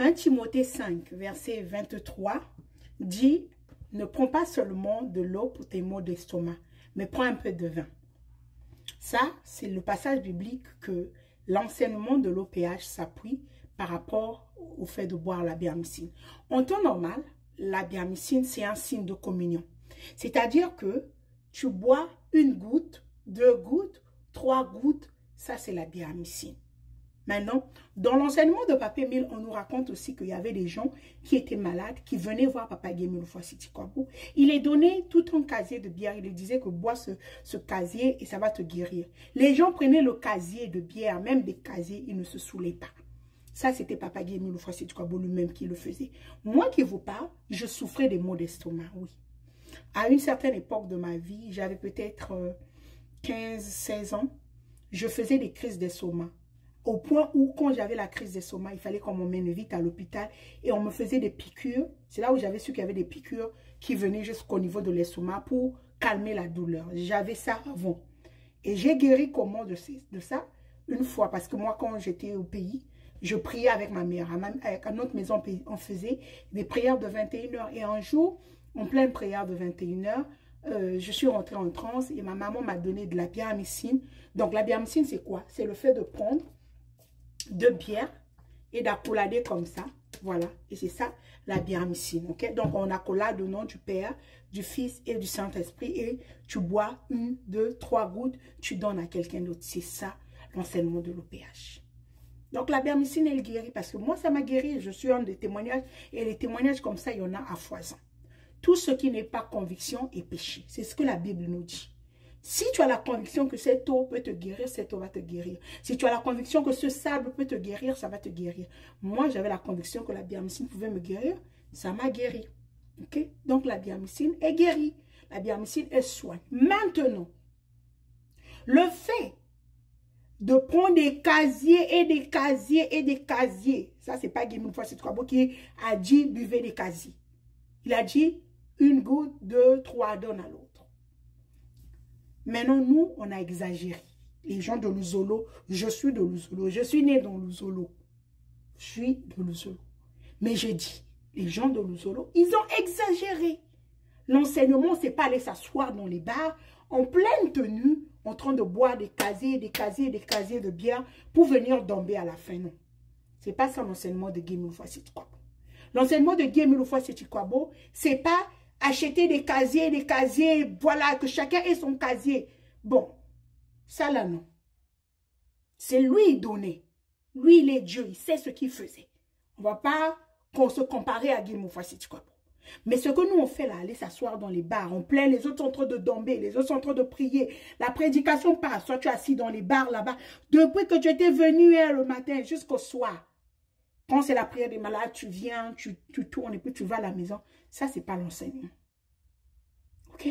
1 Timothée 5, verset 23 dit « Ne prends pas seulement de l'eau pour tes maux d'estomac, mais prends un peu de vin. » Ça, c'est le passage biblique que l'enseignement de l'OPH s'appuie par rapport au fait de boire la biamycine. En temps normal, la biamycine, c'est un signe de communion. C'est-à-dire que tu bois 1 goutte, 2 gouttes, 3 gouttes, ça c'est la biamycine. Maintenant, dans l'enseignement de Papa Émile, on nous raconte aussi qu'il y avait des gens qui étaient malades, qui venaient voir Papa Émile Ufwasiti-Kwabo. Il les donnait tout un casier de bière. Il lui disait que bois ce casier et ça va te guérir. Les gens prenaient le casier de bière, même des casiers, ils ne se saoulaient pas. Ça, c'était Papa Émile Ufwasiti-Kwabo lui-même qui le faisait. Moi qui vous parle, je souffrais des maux d'estomac, oui. À une certaine époque de ma vie, j'avais peut-être 15-16 ans, je faisais des crises d'estomac. Au point où, quand j'avais la crise d'estomac, il fallait qu'on m'emmène vite à l'hôpital et on me faisait des piqûres. C'est là où j'avais su qu'il y avait des piqûres qui venaient jusqu'au niveau de l'estomac pour calmer la douleur. J'avais ça avant. Et j'ai guéri comment de ça une fois. Parce que moi, quand j'étais au pays, je priais avec ma mère. À notre maison, on faisait des prières de 21 h. Et un jour, en pleine prière de 21 h, je suis rentrée en transe et ma maman m'a donné de la biamycine. Donc, la biamycine, c'est quoi? C'est le fait de prendre de bière et d'accolader comme ça, voilà, et c'est ça la biamycine, ok? Donc on accolade au nom du Père, du Fils et du Saint-Esprit et tu bois 1, 2, 3 gouttes, tu donnes à quelqu'un d'autre. C'est ça l'enseignement de l'OPH. Donc la biamycine, elle guérit parce que moi ça m'a guéri, je suis un des témoignages et les témoignages comme ça, il y en a à foison. Tout ce qui n'est pas conviction est péché, c'est ce que la Bible nous dit. Si tu as la conviction que cette eau peut te guérir, cette eau va te guérir. Si tu as la conviction que ce sable peut te guérir, ça va te guérir. Moi, j'avais la conviction que la biamycine pouvait me guérir. Ça m'a guéri. Ok? Donc, la biamycine est guérie. La biamycine, elle soigne. Maintenant, le fait de prendre des casiers et des casiers et des casiers, ça, c'est pas Guillaume Ufwasiti-Kwabo qui a dit buvez des casiers. Il a dit 1 goutte, 2, 3, donne à l'autre. Maintenant, nous, on a exagéré. Les gens de Luzolo, je suis de Luzolo. Je suis né dans Luzolo. Je suis de Luzolo. Mais j'ai dit, les gens de Luzolo, ils ont exagéré. L'enseignement, c'est pas aller s'asseoir dans les bars en pleine tenue, en train de boire des casiers, des casiers, des casiers de bière pour venir tomber à la fin, non. C'est pas ça l'enseignement de Guillaume Ufwasiti-Kwabo. L'enseignement de Guillaume Ufwasiti-Kwabo, c'est pas acheter des casiers, voilà, que chacun ait son casier. Bon, ça là, non. C'est lui donné. Lui, il est Dieu, il sait ce qu'il faisait. On ne va pas se comparer à Guillaume Ufwasiti-Kwabo. Mais ce que nous, on fait là, aller s'asseoir dans les bars, on plaint, les autres sont en train de tomber, les autres sont en train de prier. La prédication passe, soit tu es assis dans les bars là-bas. Depuis que tu étais venu hier le matin jusqu'au soir, quand c'est la prière des malades, tu viens, tu tournes et puis tu vas à la maison. Ça, c'est pas l'enseignement. Ok?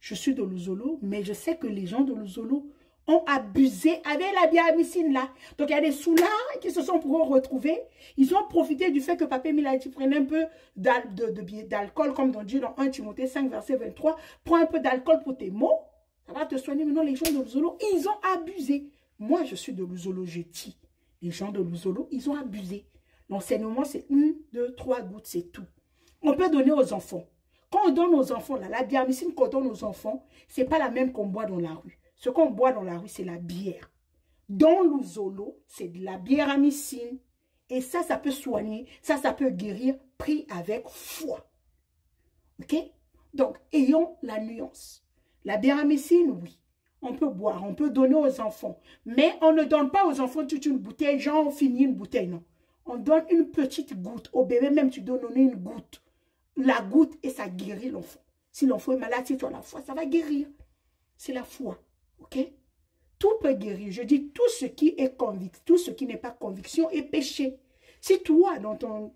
Je suis de Luzolo, mais je sais que les gens de Luzolo ont abusé avec la biamycine là. Donc, il y a des soulards qui se sont retrouvés. Ils ont profité du fait que Papa Émile a dit, prenez un peu d'alcool, comme on dit dans 1 Timothée 5, verset 23. Prends un peu d'alcool pour tes maux. Ça va te soigner. Maintenant, les gens de Luzolo, ils ont abusé. Moi, je suis de Luzolo, je dis. Les gens de Luzolo, ils ont abusé. L'enseignement, c'est 1, 2, 3 gouttes, c'est tout. On peut donner aux enfants. Quand on donne aux enfants, là, la biamycine qu'on donne aux enfants, ce n'est pas la même qu'on boit dans la rue. Ce qu'on boit dans la rue, c'est la bière. Dans Luzolo, c'est de la bière amycine. Et ça, ça peut soigner, ça peut guérir, pris avec foi. Ok? Donc, ayons la nuance. La bière amycine, oui. On peut boire, on peut donner aux enfants. Mais on ne donne pas aux enfants toute une bouteille, genre on finit une bouteille, non. On donne une petite goutte. Au bébé, même tu donnes une goutte. La goutte et ça guérit l'enfant. Si l'enfant est malade, si tu as la foi, ça va guérir. C'est la foi. Ok? Tout peut guérir. Je dis tout ce qui est conviction, tout ce qui n'est pas conviction est péché. Si toi, dans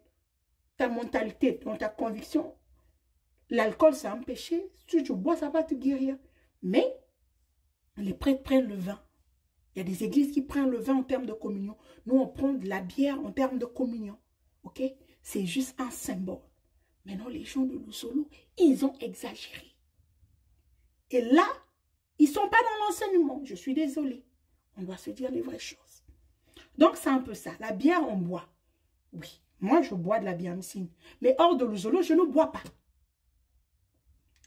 ta mentalité, dans ta conviction, l'alcool c'est un péché, si tu bois, ça va te guérir. Mais les prêtres prennent le vin. Il y a des églises qui prennent le vin en termes de communion. Nous, on prend de la bière en termes de communion. Ok? C'est juste un symbole. Maintenant, les gens de Luzolo, ils ont exagéré. Et là, ils ne sont pas dans l'enseignement. Je suis désolée. On doit se dire les vraies choses. Donc, c'est un peu ça. La bière, on boit. Oui. Moi, je bois de la biamycine. Mais hors de l'isolo, je ne bois pas.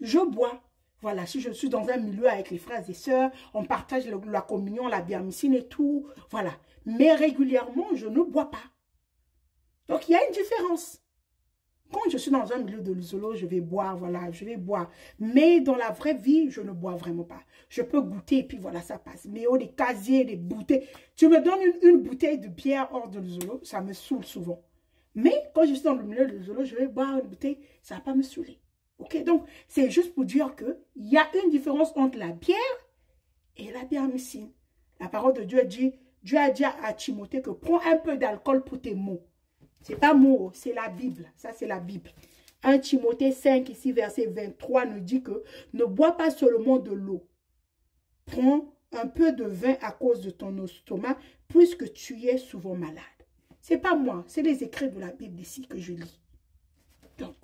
Je bois. Voilà, si je suis dans un milieu avec les frères et sœurs, on partage la communion, la biamycine et tout. Voilà. Mais régulièrement, je ne bois pas. Donc, il y a une différence. Quand je suis dans un milieu de l'isolo, je vais boire, voilà, je vais boire. Mais dans la vraie vie, je ne bois vraiment pas. Je peux goûter et puis voilà, ça passe. Mais oh, des casiers, des bouteilles. Tu me donnes une bouteille de bière hors de l'isolo, ça me saoule souvent. Mais quand je suis dans le milieu de l'isolo, je vais boire une bouteille, ça ne va pas me saouler. Ok, donc c'est juste pour dire qu'il y a une différence entre la bière et la biamycine. La parole de Dieu dit, Dieu a dit à Timothée que prends un peu d'alcool pour tes maux. Ce n'est pas mot, c'est la Bible. Ça, c'est la Bible. 1 Timothée 5, ici, verset 23, nous dit que ne bois pas seulement de l'eau. Prends un peu de vin à cause de ton estomac, puisque tu es souvent malade. Ce n'est pas moi, c'est les écrits de la Bible ici que je lis. Donc,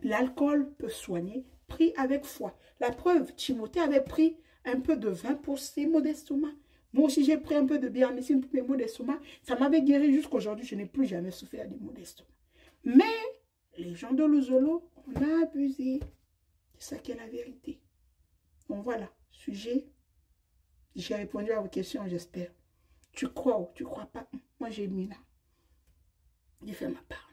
l'alcool peut soigner, pris avec foi. La preuve, Timothée avait pris un peu de vin pour ses maux d'estomac. Moi aussi, j'ai pris un peu de biamycine pour mes maux d'estomac. Ça m'avait guéri jusqu'aujourd'hui. Je n'ai plus jamais souffert des maux d'estomac. Mais les gens de l'isolo, on a abusé. C'est ça qui est la vérité. Donc voilà, sujet. J'ai répondu à vos questions, j'espère. Tu crois ou tu crois pas? Moi, j'ai mis là. J'ai fait ma part.